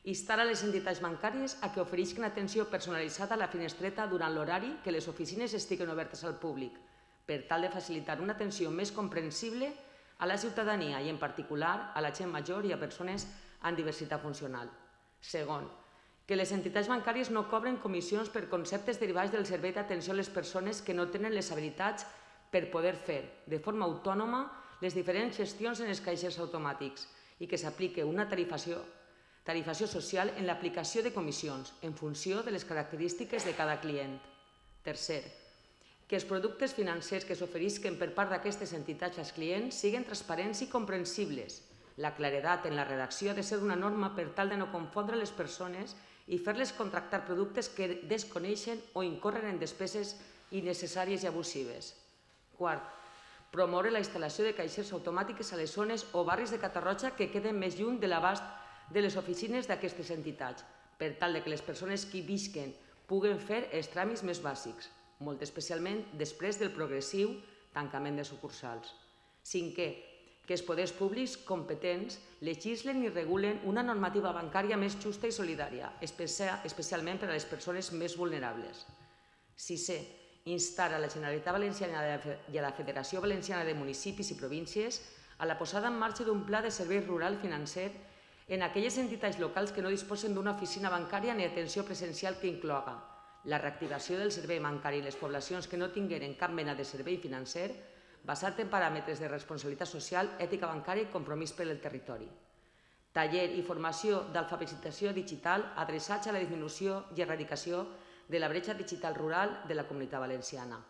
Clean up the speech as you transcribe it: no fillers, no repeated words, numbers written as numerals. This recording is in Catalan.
Instar a les entitats bancàries a que oferisquen atenció personalitzada a la finestreta durant l'horari que les oficines estiguen obertes al públic, per tal de facilitar una atenció més comprensible a la ciutadania i, en particular, a la gent major i a persones amb diversitat funcional. Segon, que les entitats bancàries no cobren comissions per conceptes derivats del servei d'atenció a les persones que no tenen les habilitats per poder fer de forma autònoma les diferents gestions en els caixers automàtics i que s'apliqui una tarifació social en l'aplicació de comissions en funció de les característiques de cada client. Tercer, que els productes financers que s'oferisquen per part d'aquestes entitats als clients siguin transparents i comprensibles. La claredat en la redacció ha de ser una norma per tal de no confondre les persones i fer-les contractar productes que desconeixen o incorren en despeses innecessàries i abusives. Quart, promoure la instal·lació de caixers automàtiques a les zones o barris de Catarroja que queden més lluny de l'abast de les oficines d'aquestes entitats, per tal que les persones que hi visquen puguen fer els tràmits més bàsics, molt especialment després del progressiu tancament de sucursals. Cinquè, que els poders públics competents legislen i regulen una normativa bancària més justa i solidària, especialment per a les persones més vulnerables. Sisè, instar a la Generalitat Valenciana i a la Federació Valenciana de Municipis i Províncies a la posada en marxa d'un pla de servei rural financer en aquelles entitats locals que no disposen d'una oficina bancària ni atenció presencial que incloga la reactivació del servei bancari i les poblacions que no tingueren cap mena de servei financer basat en paràmetres de responsabilitat social, ètica bancària i compromís per al territori. Taller i formació d'alfabetització digital adreçats a la disminució i erradicació de la bretxa digital rural de la Comunitat Valenciana.